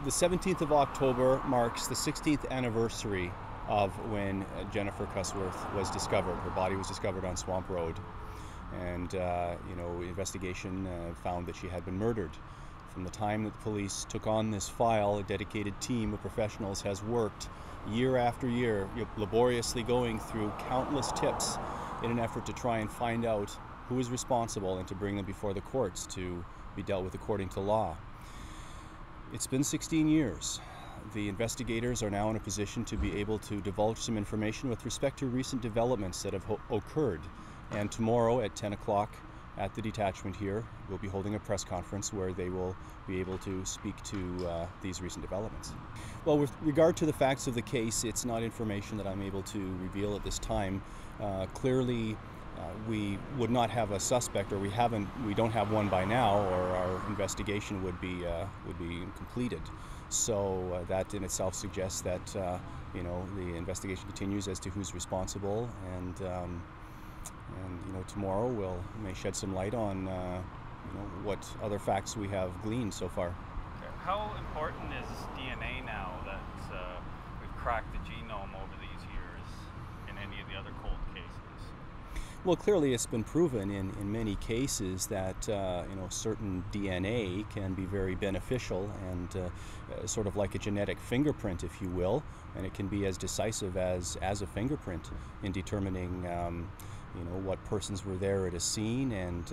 The 17th of October marks the 16th anniversary of when Jennifer Cusworth was discovered. Her body was discovered on Swamp Road. And, investigation found that she had been murdered. From the time that the police took on this file, a dedicated team of professionals has worked year after year, laboriously going through countless tips in an effort to try and find out who is responsible and to bring them before the courts to be dealt with according to law. It's been 16 years. The investigators are now in a position to be able to divulge some information with respect to recent developments that have occurred. And tomorrow at 10 o'clock at the detachment here, we'll be holding a press conference where they will be able to speak to these recent developments. Well, with regard to the facts of the case, it's not information that I'm able to reveal at this time. Clearly, we would not have a suspect, or we don't have one by now, or our investigation would be completed. So that in itself suggests that the investigation continues as to who's responsible, and tomorrow may shed some light on what other facts we have gleaned so far. How important is DNA now that we've cracked the genome over these years in any of the other cold cases? Well, clearly it's been proven in many cases that certain DNA can be very beneficial and sort of like a genetic fingerprint, if you will, and it can be as decisive as a fingerprint in determining what persons were there at a scene, and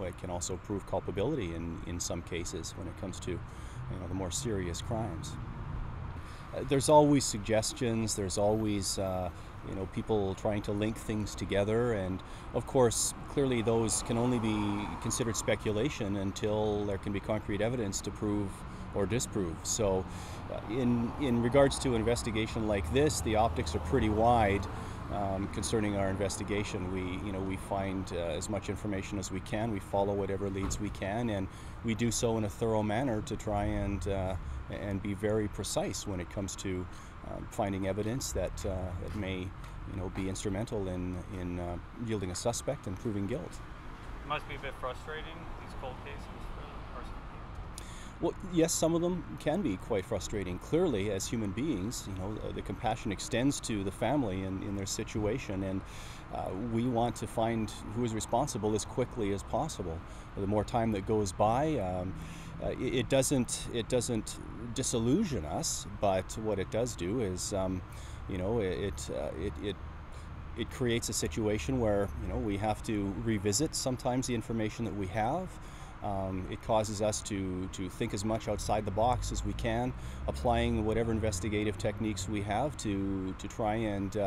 it can also prove culpability in some cases when it comes to the more serious crimes. There's always suggestions, there's always people trying to link things together, and of course clearly those can only be considered speculation until there can be concrete evidence to prove or disprove. So in regards to an investigation like this, the optics are pretty wide. Concerning our investigation, we find as much information as we can. We follow whatever leads we can, and we do so in a thorough manner to try and be very precise when it comes to finding evidence that may be instrumental in yielding a suspect and proving guilt. It must be a bit frustrating, these cold cases for the person. Well, yes, some of them can be quite frustrating. Clearly, as human beings, the compassion extends to the family in their situation, and we want to find who is responsible as quickly as possible. The more time that goes by, it doesn't disillusion us, but what it does do is, it creates a situation where we have to revisit sometimes the information that we have. It causes us to think as much outside the box as we can, applying whatever investigative techniques we have to try and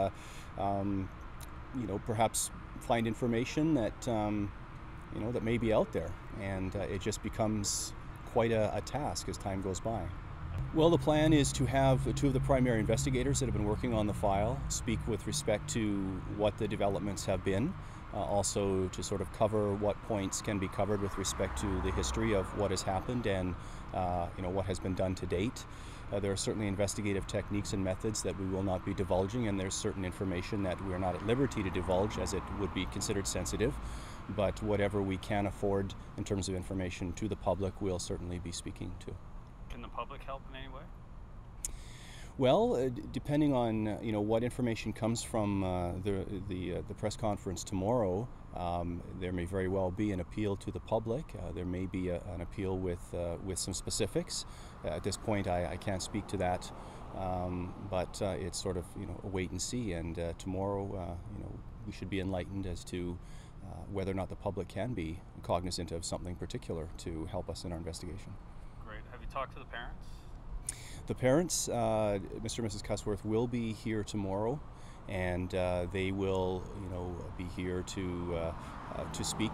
perhaps find information that that may be out there, and it just becomes quite a task as time goes by. Well, the plan is to have two of the primary investigators that have been working on the file speak with respect to what the developments have been. Also to sort of cover what points can be covered with respect to the history of what has happened and what has been done to date. There are certainly investigative techniques and methods that we will not be divulging, and there's certain information that we are not at liberty to divulge as it would be considered sensitive. But whatever we can afford in terms of information to the public, we'll certainly be speaking to. Can the public help in any way? Well, depending on what information comes from the press conference tomorrow, there may very well be an appeal to the public. There may be an appeal with some specifics. At this point, I can't speak to that, but it's sort of a wait and see. And tomorrow, we should be enlightened as to whether or not the public can be cognizant of something particular to help us in our investigation. Great. Have you talked to the parents? The parents, Mr. and Mrs. Cusworth, will be here tomorrow, and they will, be here to speak,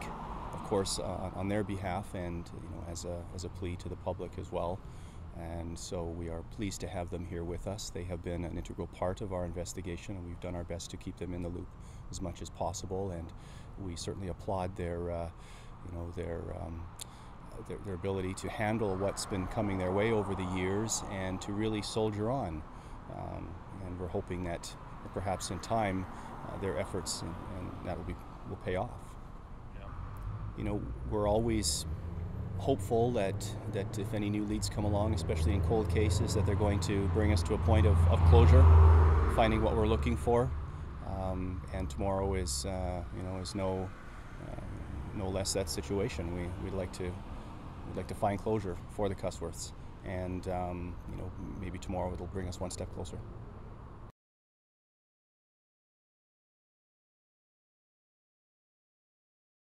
of course, on their behalf, and as a plea to the public as well. And so we are pleased to have them here with us. They have been an integral part of our investigation, and we've done our best to keep them in the loop as much as possible. And we certainly applaud their ability to handle what's been coming their way over the years and to really soldier on. And we're hoping that perhaps in time their efforts and that will pay off. Yeah. We're always hopeful that if any new leads come along, especially in cold cases, that they're going to bring us to a point of closure, finding what we're looking for. And tomorrow is no less that situation. We'd like to find closure for the Cusworths, and maybe tomorrow it'll bring us one step closer.